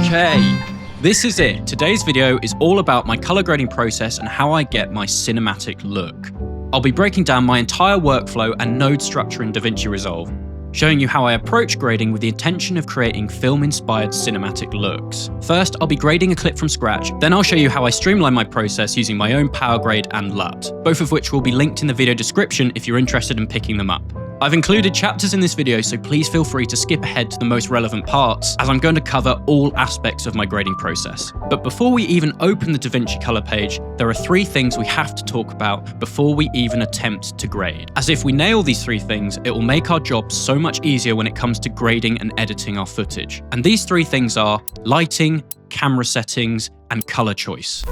Okay, this is it. Today's video is all about my color grading process and how I get my cinematic look. I'll be breaking down my entire workflow and node structure in Davinci Resolve, showing you how I approach grading with the intention of creating film-inspired cinematic looks. First, I'll be grading a clip from scratch, then I'll show you how I streamline my process using my own PowerGrade and LUT, both of which will be linked in the video description if you're interested in picking them up. I've included chapters in this video, so please feel free to skip ahead to the most relevant parts, as I'm going to cover all aspects of my grading process. But before we even open the Davinci color page, there are 3 things we have to talk about before we even attempt to grade. As if we nail these 3 things, it will make our job so much easier when it comes to grading and editing our footage. And these 3 things are lighting, camera settings, and color choice.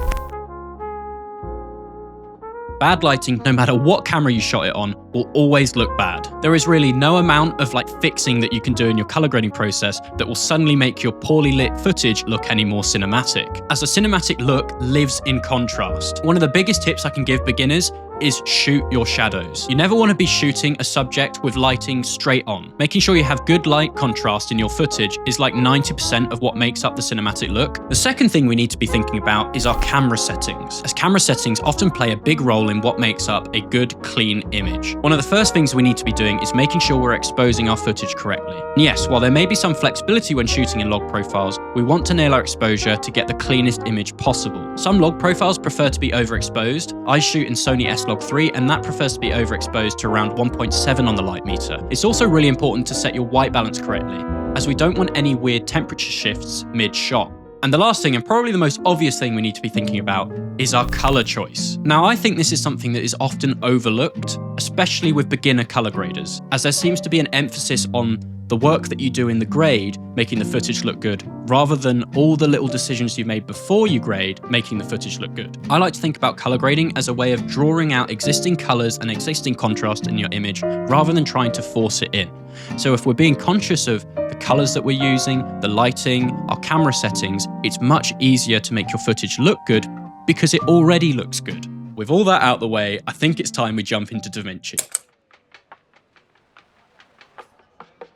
Bad lighting, no matter what camera you shot it on, will always look bad. There is really no amount of fixing that you can do in your color grading process that will suddenly make your poorly lit footage look any more cinematic, as a cinematic look lives in contrast. One of the biggest tips I can give beginners is shoot your shadows. You never want to be shooting a subject with lighting straight on. Making sure you have good light contrast in your footage is like 90% of what makes up the cinematic look. The second thing we need to be thinking about is our camera settings, as camera settings often play a big role in what makes up a good, clean image. One of the first things we need to be doing is making sure we're exposing our footage correctly. And yes, while there may be some flexibility when shooting in log profiles, we want to nail our exposure to get the cleanest image possible. Some log profiles prefer to be overexposed. I shoot in Sony S-Log3 and that prefers to be overexposed to around 1.7 on the light meter. It's also really important to set your white balance correctly, as we don't want any weird temperature shifts mid-shot. And the last thing, and probably the most obvious thing we need to be thinking about, is our color choice. Now, I think this is something that is often overlooked, especially with beginner color graders, as there seems to be an emphasis on the work that you do in the grade making the footage look good, rather than all the little decisions you made before you grade making the footage look good. I like to think about color grading as a way of drawing out existing colors and existing contrast in your image, rather than trying to force it in. So if we're being conscious of the colors that we're using, the lighting, our camera settings, it's much easier to make your footage look good because it already looks good. With all that out the way, I think it's time we jump into Davinci.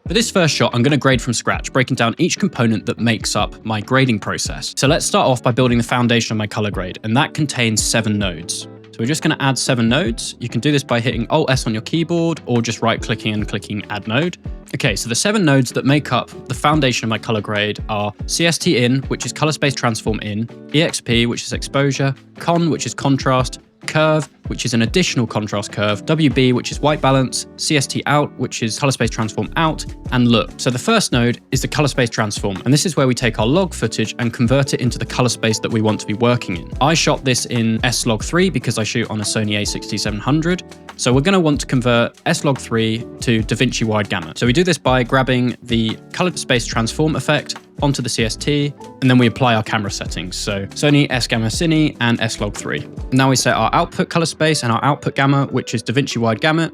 For this first shot, I'm going to grade from scratch, breaking down each component that makes up my grading process. So let's start off by building the foundation of my color grade, and that contains 7 nodes. So we're just going to add 7 nodes. You can do this by hitting Alt-S on your keyboard or just right-clicking and clicking Add Node. Okay, so the 7 nodes that make up the foundation of my color grade are CST in, which is color space transform in, EXP, which is exposure, Con, which is contrast, Curve, which is an additional contrast curve, WB, which is white balance, CST out, which is color space transform out, and LUT. So the first node is the color space transform, and this is where we take our log footage and convert it into the color space that we want to be working in. I shot this in S-Log3 because I shoot on a Sony a6700. So we're going to want to convert S-Log3 to Davinci wide gamut. So we do this by grabbing the color space transform effect onto the CST, and then we apply our camera settings. So Sony S-Gamma Cine and S-Log3. Now we set our output color space and our output gamma, which is Davinci wide gamut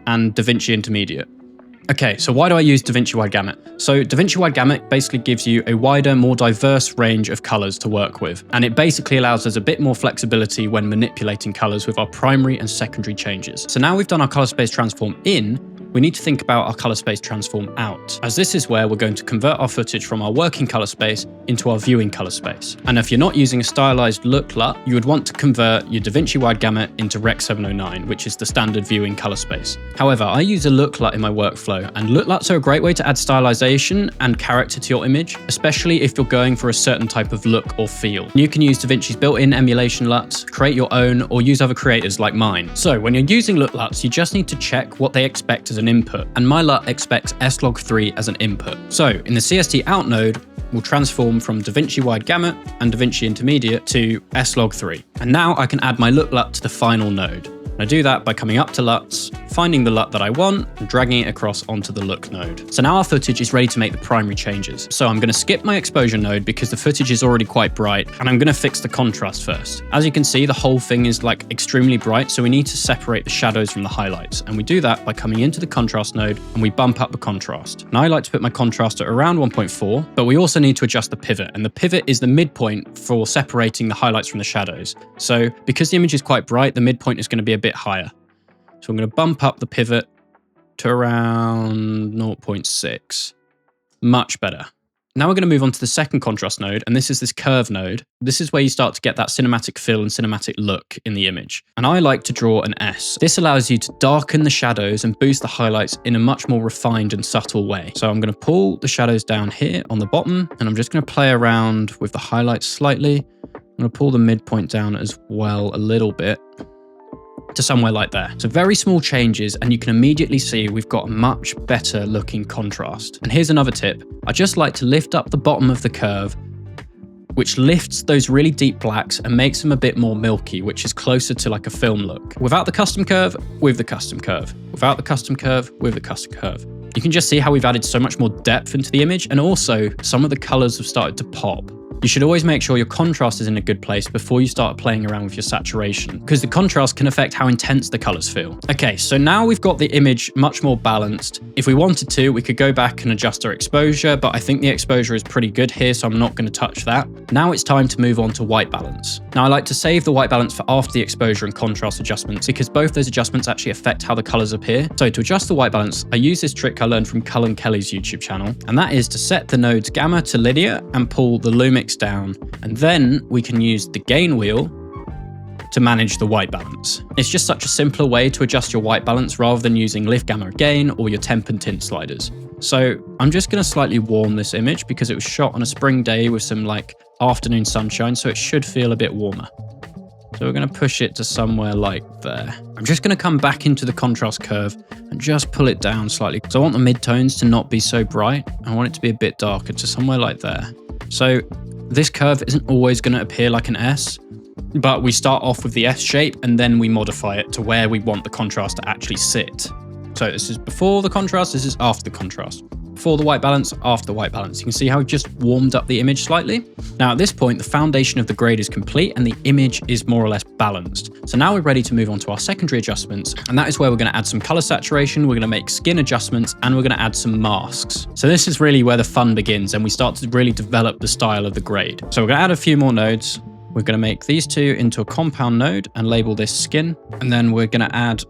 and Davinci intermediate. Okay, so why do I use Davinci wide gamut? So Davinci wide gamut basically gives you a wider, more diverse range of colors to work with. And it basically allows us a bit more flexibility when manipulating colors with our primary and secondary changes. So now we've done our color space transform in, we need to think about our color space transform out, as this is where we're going to convert our footage from our working color space into our viewing color space. And if you're not using a stylized LUT, you would want to convert your Davinci wide gamut into Rec 709, which is the standard viewing color space. However, I use a LUT in my workflow, and LUTs are a great way to add stylization and character to your image, especially if you're going for a certain type of look or feel. You can use Davinci's built-in emulation LUTs, create your own, or use other creators like mine. So when you're using LUTs, you just need to check what they expect as an input, and my LUT expects S-Log3 as an input. So in the CST out node, we'll transform from Davinci wide gamut and Davinci intermediate to S-Log3. And now I can add my LUT to the final node. And I do that by coming up to LUTs, finding the LUT that I want, and dragging it across onto the LUT node. So now our footage is ready to make the primary changes. So I'm going to skip my exposure node because the footage is already quite bright, and I'm going to fix the contrast first. As you can see, the whole thing is extremely bright, so we need to separate the shadows from the highlights. And we do that by coming into the contrast node, and we bump up the contrast. And I like to put my contrast at around 1.4, but we also need to adjust the pivot, and the pivot is the midpoint for separating the highlights from the shadows. So because the image is quite bright, the midpoint is going to be a bit higher. So I'm going to bump up the pivot to around 0.6. Much better. Now we're going to move on to the second contrast node, and this is this curve node. This is where you start to get that cinematic feel and cinematic look in the image. And I like to draw an S. This allows you to darken the shadows and boost the highlights in a much more refined and subtle way. So I'm going to pull the shadows down here on the bottom, and I'm just going to play around with the highlights slightly. I'm going to pull the midpoint down as well a little bit to somewhere like there. So very small changes, and you can immediately see we've got a much better looking contrast. And here's another tip. I just like to lift up the bottom of the curve, which lifts those really deep blacks and makes them a bit more milky, which is closer to like a film look. Without the custom curve, with the custom curve. Without the custom curve, with the custom curve. You can just see how we've added so much more depth into the image, and also some of the colors have started to pop. You should always make sure your contrast is in a good place before you start playing around with your saturation, because the contrast can affect how intense the colors feel. Okay, so now we've got the image much more balanced. If we wanted to, we could go back and adjust our exposure, but I think the exposure is pretty good here, so I'm not going to touch that. Now it's time to move on to white balance. Now I like to save the white balance for after the exposure and contrast adjustments, because both those adjustments actually affect how the colors appear. So to adjust the white balance, I use this trick I learned from Cullen Kelly's YouTube channel, and that is to set the nodes gamma to linear and pull the lumix down, and then we can use the gain wheel to manage the white balance. It's just such a simpler way to adjust your white balance rather than using lift gamma gain or your temp and tint sliders. So I'm just going to slightly warm this image because it was shot on a spring day with some like afternoon sunshine, so it should feel a bit warmer. So we're going to push it to somewhere like there. I'm just going to come back into the contrast curve and just pull it down slightly because I want the midtones to not be so bright. I want it to be a bit darker, to somewhere like there. So this curve isn't always going to appear like an S, but we start off with the S shape and then we modify it to where we want the contrast to actually sit. So this is before the contrast, this is after the contrast. Before the white balance, after the white balance. You can see how we've just warmed up the image slightly. Now at this point, the foundation of the grade is complete and the image is more or less balanced. So now we're ready to move on to our secondary adjustments, and that is where we're going to add some color saturation, we're going to make skin adjustments, and we're going to add some masks. So this is really where the fun begins, and we start to really develop the style of the grade. So we're going to add a few more nodes. We're going to make these two into a compound node and label this skin, and then we're going to add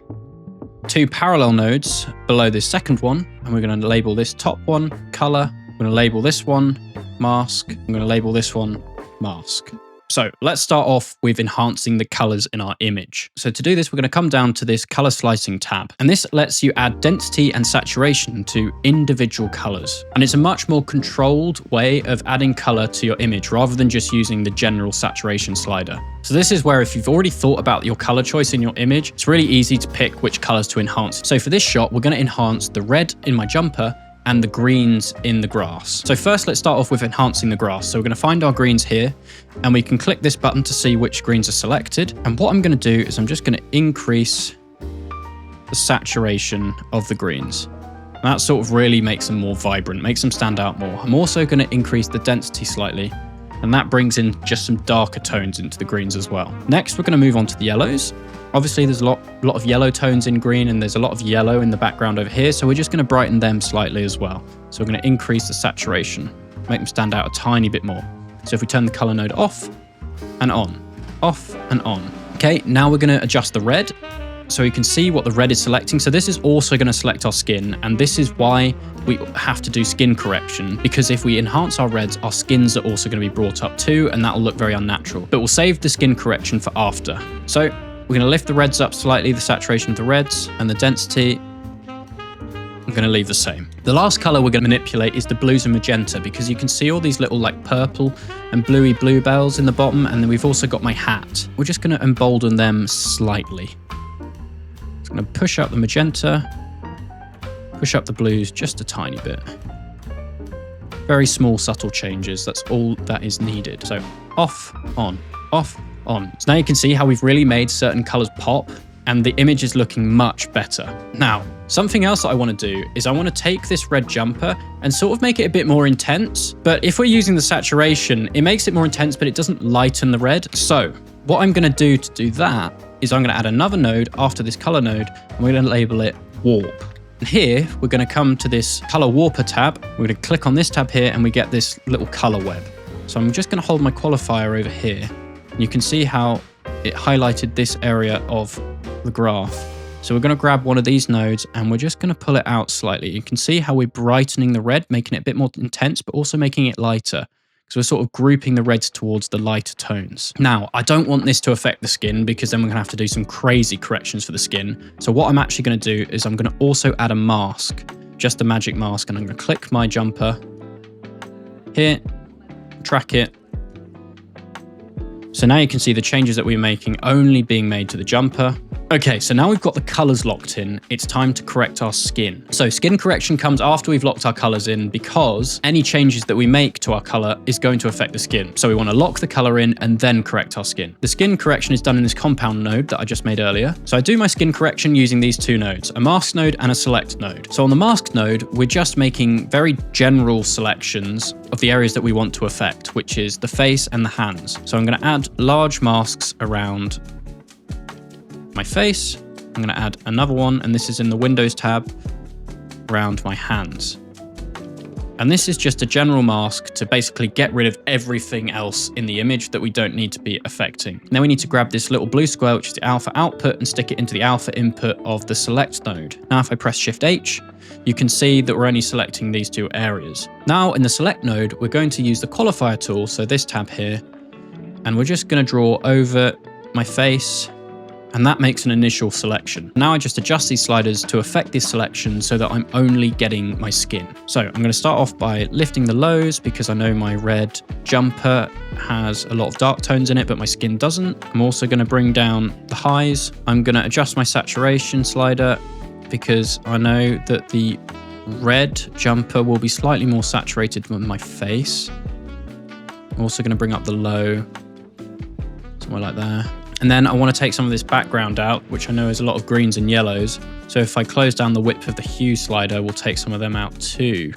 two parallel nodes below this second one, and we're going to label this top one color. I'm going to label this one mask. I'm going to label this one mask. So let's start off with enhancing the colors in our image. So to do this, we're going to come down to this color slicing tab, and this lets you add density and saturation to individual colors. And it's a much more controlled way of adding color to your image rather than just using the general saturation slider. So this is where if you've already thought about your color choice in your image, it's really easy to pick which colors to enhance. So for this shot, we're going to enhance the red in my jumper and the greens in the grass. So first, let's start off with enhancing the grass. So we're going to find our greens here, and we can click this button to see which greens are selected. And what I'm going to do is I'm just going to increase the saturation of the greens. And that sort of really makes them more vibrant, makes them stand out more. I'm also going to increase the density slightly, and that brings in just some darker tones into the greens as well. Next, we're going to move on to the yellows. Obviously, there's a lot of yellow tones in green, and there's a lot of yellow in the background over here, so we're just going to brighten them slightly as well. So we're going to increase the saturation, make them stand out a tiny bit more. So if we turn the color node off and on, off and on. Okay, now we're going to adjust the red, so you can see what the red is selecting. So this is also going to select our skin, and this is why we have to do skin correction, because if we enhance our reds, our skins are also going to be brought up too, and that will look very unnatural. But we'll save the skin correction for after. So we're going to lift the reds up slightly, the saturation of the reds, and the density I'm going to leave the same. The last color we're going to manipulate is the blues and magenta, because you can see all these little like purple and bluey bluebells in the bottom, and then we've also got my hat. We're just going to embolden them slightly. I'm going to push up the magenta, push up the blues just a tiny bit. Very small, subtle changes. That's all that is needed. So off, on, off, on. So now you can see how we've really made certain colors pop, and the image is looking much better. Now, something else that I want to do is I want to take this red jumper and sort of make it a bit more intense. But if we're using the saturation, it makes it more intense, but it doesn't lighten the red. So what I'm going to do that is I'm going to add another node after this color node, and we're going to label it warp. And here, we're going to come to this color warper tab. We're going to click on this tab here, and we get this little color web. So I'm just going to hold my qualifier over here. And you can see how it highlighted this area of the graph So we're going to grab one of these nodes and we're just going to pull it out slightly. You can see how we're brightening the red, making it a bit more intense, but also making it lighter. because we're sort of grouping the reds towards the lighter tones. Now, I don't want this to affect the skin because then we're gonna have to do some crazy corrections for the skin. So what I'm actually gonna do is I'm gonna also add a mask, just a magic mask, and I'm gonna click my jumper here, track it. So now you can see the changes that we're making only being made to the jumper. Okay, so now we've got the colors locked in, it's time to correct our skin. So skin correction comes after we've locked our colors in because any changes that we make to our color is going to affect the skin. So we want to lock the color in and then correct our skin. The skin correction is done in this compound node that I just made earlier. So I do my skin correction using these two nodes, a mask node and a select node. So on the mask node, we're just making very general selections of the areas that we want to affect, which is the face and the hands. So I'm going to add large masks around my face. I'm going to add another one, and this is in the Windows tab, around my hands. And this is just a general mask to basically get rid of everything else in the image that we don't need to be affecting. Now we need to grab this little blue square, which is the alpha output, and stick it into the alpha input of the select node. Now if I press Shift H, you can see that we're only selecting these two areas. Now in the select node, we're going to use the qualifier tool, so this tab here, and we're just going to draw over my face, and that makes an initial selection. Now I just adjust these sliders to affect this selection so that I'm only getting my skin. So I'm going to start off by lifting the lows because I know my red jumper has a lot of dark tones in it, but my skin doesn't. I'm also going to bring down the highs. I'm going to adjust my saturation slider because I know that the red jumper will be slightly more saturated than my face. I'm also going to bring up the low, somewhere like there. And then I want to take some of this background out, which I know is a lot of greens and yellows. So if I close down the width of the hue slider, we'll take some of them out too.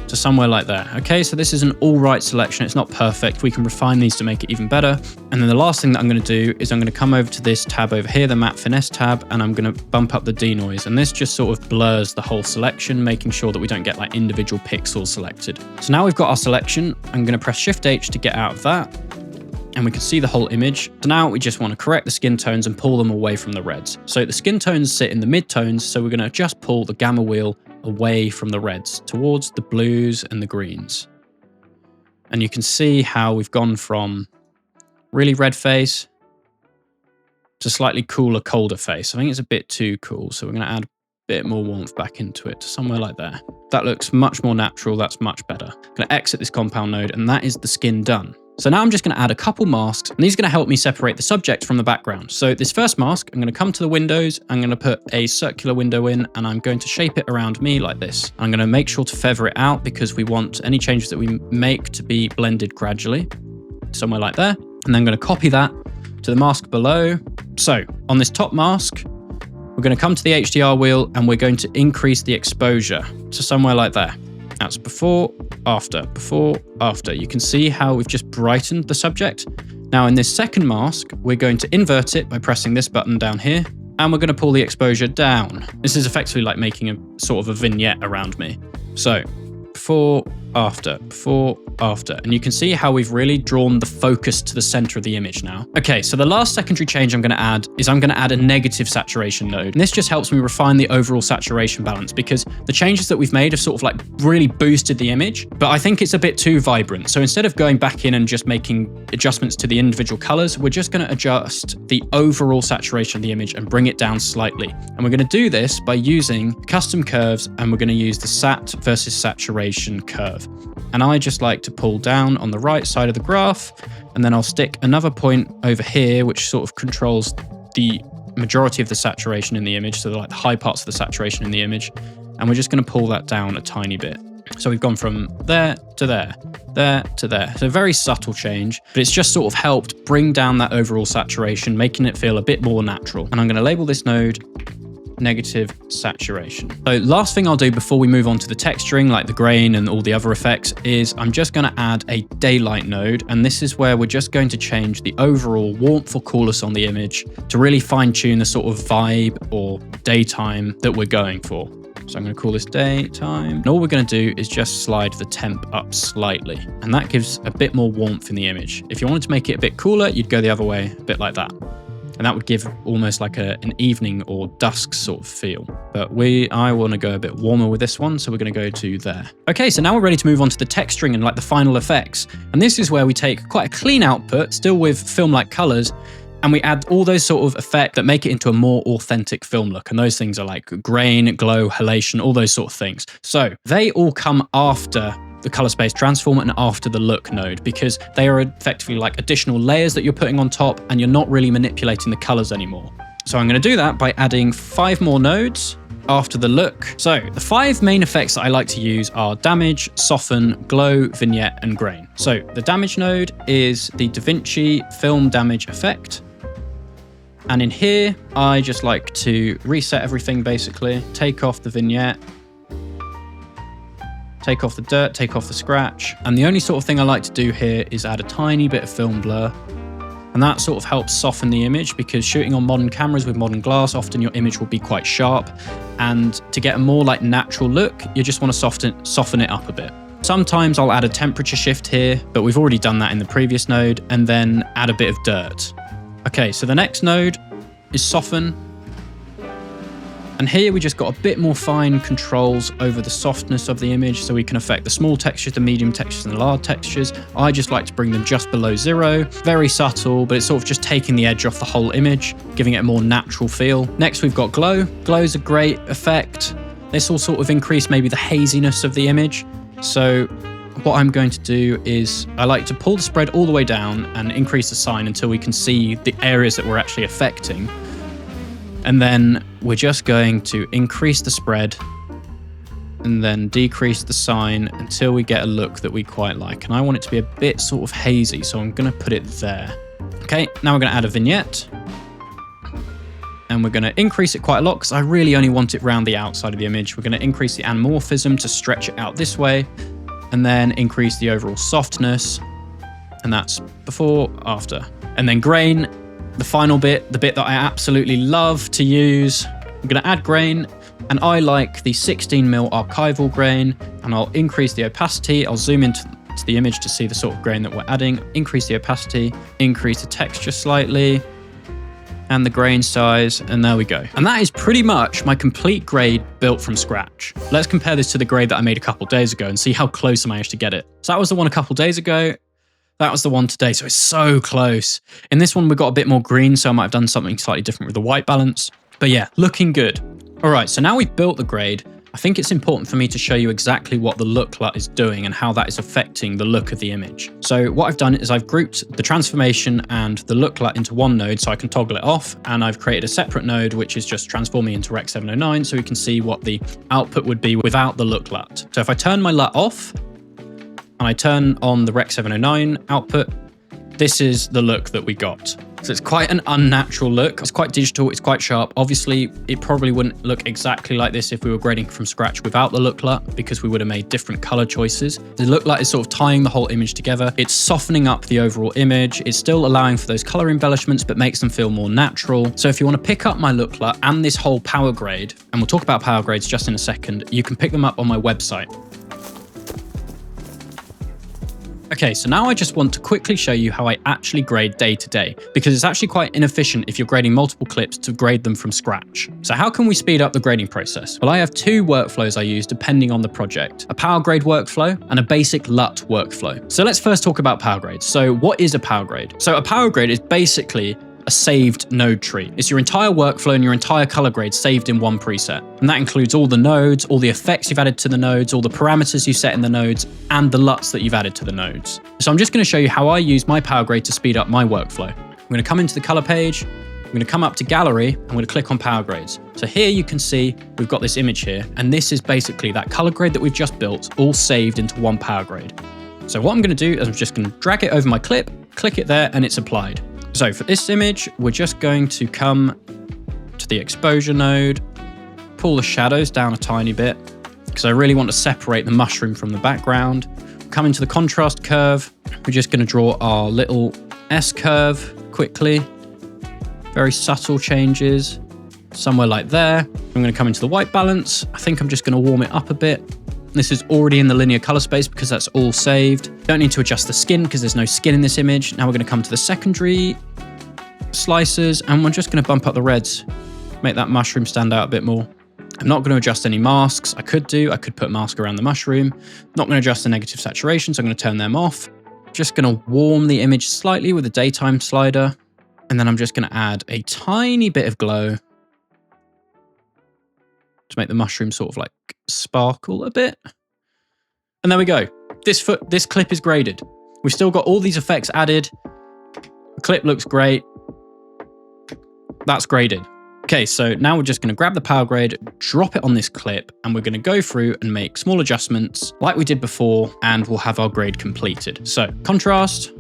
So somewhere like there. Okay, so this is an all right selection. It's not perfect. We can refine these to make it even better. And then the last thing that I'm going to do is I'm going to come over to this tab over here, the Matte Finesse tab, and I'm going to bump up the denoise. And this just sort of blurs the whole selection, making sure that we don't get like individual pixels selected. So now we've got our selection. I'm going to press Shift H to get out of that, and we can see the whole image. So now we just want to correct the skin tones and pull them away from the reds. So the skin tones sit in the mid tones, so we're going to just pull the gamma wheel away from the reds towards the blues and the greens. And you can see how we've gone from really red face to slightly cooler, colder face. I think it's a bit too cool, so we're going to add a bit more warmth back into it, somewhere like there. That looks much more natural, that's much better. I'm going to exit this compound node, and that is the skin done. So now I'm just going to add a couple masks, and these are going to help me separate the subject from the background. So this first mask, I'm going to come to the windows, I'm going to put a circular window in, and I'm going to shape it around me like this. I'm going to make sure to feather it out because we want any changes that we make to be blended gradually, somewhere like there. And then I'm going to copy that to the mask below. So on this top mask, we're going to come to the HDR wheel, and we're going to increase the exposure to somewhere like there. That's before, after, before, after. You can see how we've just brightened the subject. Now in this second mask, we're going to invert it by pressing this button down here, and we're going to pull the exposure down. This is effectively like making a sort of a vignette around me. So before, after, and you can see how we've really drawn the focus to the center of the image now. Okay, so the last secondary change I'm going to add is I'm going to add a negative saturation node. And this just helps me refine the overall saturation balance because the changes that we've made have sort of like really boosted the image, but I think it's a bit too vibrant. So instead of going back in and just making adjustments to the individual colors, we're just going to adjust the overall saturation of the image and bring it down slightly. And we're going to do this by using custom curves, and we're going to use the sat versus saturation curve. And I just like to pull down on the right side of the graph, and then I'll stick another point over here, which sort of controls the majority of the saturation in the image. So like the high parts of the saturation in the image. And we're just going to pull that down a tiny bit. So we've gone from there to there, there to there. So a very subtle change, but it's just sort of helped bring down that overall saturation, making it feel a bit more natural. And I'm going to label this node negative saturation. So last thing I'll do before we move on to the texturing, like the grain and all the other effects, is I'm just going to add a daylight node. And this is where we're just going to change the overall warmth or coolness on the image to really fine tune the sort of vibe or daytime that we're going for. So I'm going to call this daytime. And all we're going to do is just slide the temp up slightly. And that gives a bit more warmth in the image. If you wanted to make it a bit cooler, you'd go the other way, a bit like that. And that would give almost like an evening or dusk sort of feel. But I want to go a bit warmer with this one, so we're going to go to there. Okay, so now we're ready to move on to the texturing and like the final effects. And this is where we take quite a clean output, still with film-like colors, and we add all those sort of effects that make it into a more authentic film look. And those things are like grain, glow, halation, all those sort of things. So they all come after the color space transform and after the look node, because they are effectively like additional layers that you're putting on top, and you're not really manipulating the colors anymore. So I'm going to do that by adding 5 more nodes after the look. So the 5 main effects that I like to use are damage, soften, glow, vignette, and grain. So the damage node is the Davinci film damage effect. And in here, I just like to reset everything basically, take off the vignette, take off the dirt, take off the scratch. And the only sort of thing I like to do here is add a tiny bit of film blur. And that sort of helps soften the image, because shooting on modern cameras with modern glass, often your image will be quite sharp. And to get a more like natural look, you just want to soften it up a bit. Sometimes I'll add a temperature shift here, but we've already done that in the previous node, and then add a bit of dirt. Okay, so the next node is soften. And here we just got a bit more fine controls over the softness of the image, so we can affect the small textures, the medium textures, and the large textures. I just like to bring them just below 0. Very subtle, but it's sort of just taking the edge off the whole image, giving it a more natural feel. Next, we've got glow. Glow is a great effect. This will sort of increase maybe the haziness of the image. So what I'm going to do is I like to pull the spread all the way down and increase the sign until we can see the areas that we're actually affecting. And then we're just going to increase the spread and then decrease the sign until we get a look that we quite like. And I want it to be a bit sort of hazy, so I'm going to put it there. Okay, now we're going to add a vignette. And we're going to increase it quite a lot, because I really only want it around the outside of the image. We're going to increase the anamorphism to stretch it out this way, and then increase the overall softness. And that's before, after. And then grain. The final bit, the bit that I absolutely love to use. I'm going to add grain, and I like the 16mm archival grain, and I'll increase the opacity. I'll zoom into the image to see the sort of grain that we're adding, increase the opacity, increase the texture slightly, and the grain size, and there we go. And that is pretty much my complete grade built from scratch. Let's compare this to the grade that I made a couple days ago and see how close I managed to get it. So that was the one a couple days ago. That was the one today, so it's so close. In this one, we got a bit more green, so I might have done something slightly different with the white balance. But yeah, looking good. All right, so now we've built the grade, I think it's important for me to show you exactly what the look LUT is doing and how that is affecting the look of the image. So what I've done is I've grouped the transformation and the look LUT into one node so I can toggle it off, and I've created a separate node which is just transforming into Rec. 709 so we can see what the output would be without the look LUT. So if I turn my LUT off, and I turn on the Rec. 709 output, this is the look that we got. So it's quite an unnatural look. It's quite digital, it's quite sharp. Obviously, it probably wouldn't look exactly like this if we were grading from scratch without the look LUT, because we would have made different color choices. The look LUT is sort of tying the whole image together. It's softening up the overall image. It's still allowing for those color embellishments, but makes them feel more natural. So if you want to pick up my look LUT and this whole PowerGrade, and we'll talk about PowerGrades just in a second, you can pick them up on my website. Okay, so now I just want to quickly show you how I actually grade day to day, because it's actually quite inefficient if you're grading multiple clips to grade them from scratch. So how can we speed up the grading process? Well, I have two workflows I use depending on the project, a PowerGrade workflow and a basic LUT workflow. So let's first talk about PowerGrade. So what is a PowerGrade? So a PowerGrade is basically a saved node tree. It's your entire workflow and your entire color grade saved in one preset. And that includes all the nodes, all the effects you've added to the nodes, all the parameters you set in the nodes, and the LUTs that you've added to the nodes. So I'm just going to show you how I use my PowerGrade to speed up my workflow. I'm going to come into the color page, I'm going to come up to gallery, I'm going to click on PowerGrades. So here you can see we've got this image here, and this is basically that color grade that we've just built, all saved into one PowerGrade. So what I'm going to do is I'm just going to drag it over my clip, click it there, and it's applied. So for this image, we're just going to come to the exposure node, pull the shadows down a tiny bit, because I really want to separate the mushroom from the background. Come into the contrast curve. We're just going to draw our little S curve quickly. Very subtle changes, somewhere like there. I'm going to come into the white balance. I think I'm just going to warm it up a bit. This is already in the linear color space because that's all saved. Don't need to adjust the skin because there's no skin in this image. Now we're going to come to the secondary slices, and we're just going to bump up the reds, make that mushroom stand out a bit more. I'm not going to adjust any masks. I could put a mask around the mushroom. Not going to adjust the negative saturation, so I'm going to turn them off. Just going to warm the image slightly with the daytime slider. And then I'm just going to add a tiny bit of glow to make the mushroom sort of like sparkle a bit. And there we go. This clip is graded. We've still got all these effects added. The clip looks great. That's graded. Okay, so now we're just going to grab the PowerGrade, drop it on this clip, and we're going to go through and make small adjustments like we did before, and we'll have our grade completed. So contrast,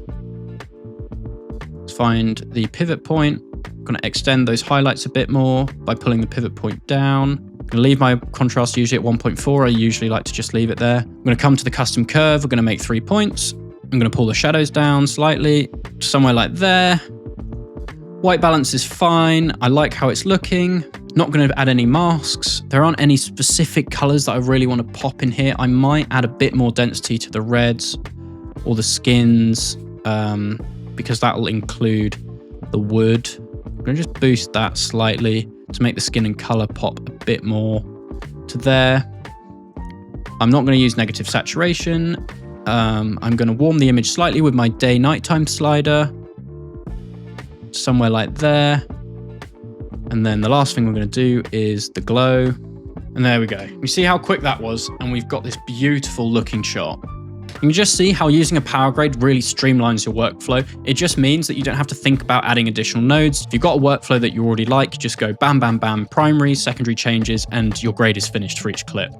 let's find the pivot point. I'm going to extend those highlights a bit more by pulling the pivot point down. I'm going to leave my contrast usually at 1.4. I usually like to just leave it there. I'm going to come to the custom curve. We're going to make 3 points. I'm going to pull the shadows down slightly, somewhere like there. White balance is fine. I like how it's looking. Not going to add any masks. There aren't any specific colors that I really want to pop in here. I might add a bit more density to the reds or the skins because that will include the wood. I'm going to just boost that slightly to make the skin and color pop a bit more to there. I'm not going to use negative saturation. I'm going to warm the image slightly with my day-nighttime slider. Somewhere like there. And then the last thing we're going to do is the glow. And there we go. You see how quick that was? And we've got this beautiful looking shot. You can just see how using a PowerGrade really streamlines your workflow. It just means that you don't have to think about adding additional nodes. If you've got a workflow that you already like, you just go bam, bam, bam, primary, secondary changes, and your grade is finished for each clip.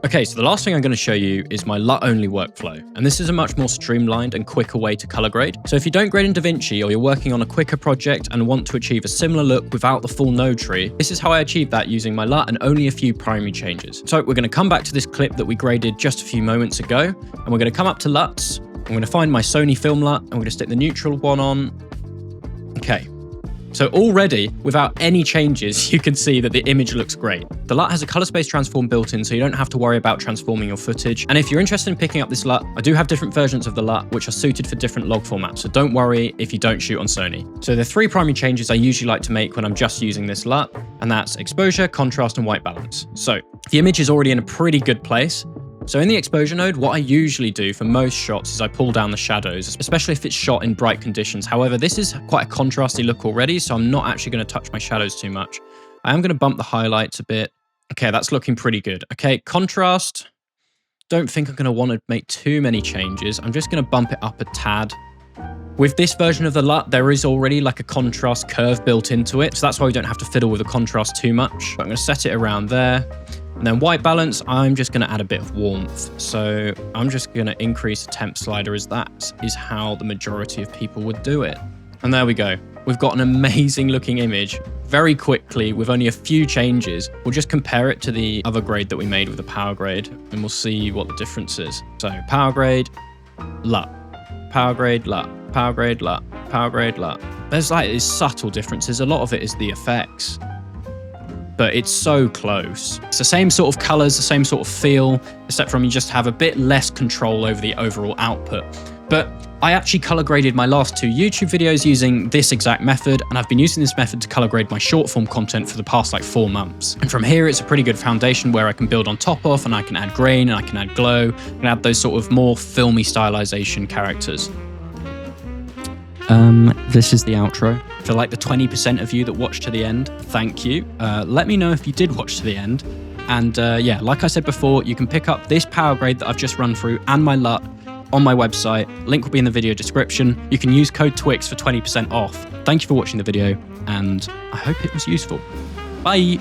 Okay, so the last thing I'm going to show you is my LUT only workflow. And this is a much more streamlined and quicker way to color grade. So if you don't grade in Davinci or you're working on a quicker project and want to achieve a similar look without the full node tree, this is how I achieved that using my LUT and only a few primary changes. So we're going to come back to this clip that we graded just a few moments ago, and we're going to come up to LUTs. I'm going to find my Sony film LUT, and we're going to stick the neutral one on. Okay. So already, without any changes, you can see that the image looks great. The LUT has a color space transform built in, so you don't have to worry about transforming your footage. And if you're interested in picking up this LUT, I do have different versions of the LUT, which are suited for different log formats. So don't worry if you don't shoot on Sony. So the 3 primary changes I usually like to make when I'm just using this LUT, and that's exposure, contrast, and white balance. So the image is already in a pretty good place. So in the exposure node, what I usually do for most shots is I pull down the shadows, especially if it's shot in bright conditions. However, this is quite a contrasty look already, so I'm not actually going to touch my shadows too much. I am going to bump the highlights a bit. Okay, that's looking pretty good. Okay, contrast. Don't think I'm going to want to make too many changes. I'm just going to bump it up a tad. With this version of the LUT, there is already like a contrast curve built into it, so that's why we don't have to fiddle with the contrast too much. But I'm going to set it around there. And then white balance, I'm just going to add a bit of warmth. So I'm just going to increase the temp slider, as that is how the majority of people would do it. And there we go. We've got an amazing looking image very quickly with only a few changes. We'll just compare it to the other grade that we made with the PowerGrade, and we'll see what the difference is. So PowerGrade, LUT, PowerGrade, LUT, PowerGrade, LUT, PowerGrade, LUT. There's like these subtle differences. A lot of it is the effects, but it's so close. It's the same sort of colors, the same sort of feel, except from you just have a bit less control over the overall output. But I actually color graded my last 2 YouTube videos using this exact method, and I've been using this method to color grade my short form content for the past like 4 months. And from here, it's a pretty good foundation where I can build on top of, and I can add grain, and I can add glow, and add those sort of more filmy stylization characters. This is the outro. For like the 20% of you that watched to the end, thank you. Let me know if you did watch to the end. And yeah, like I said before, you can pick up this PowerGrade that I've just run through and my LUT on my website. Link will be in the video description. You can use code TWIX for 20% off. Thank you for watching the video, and I hope it was useful. Bye.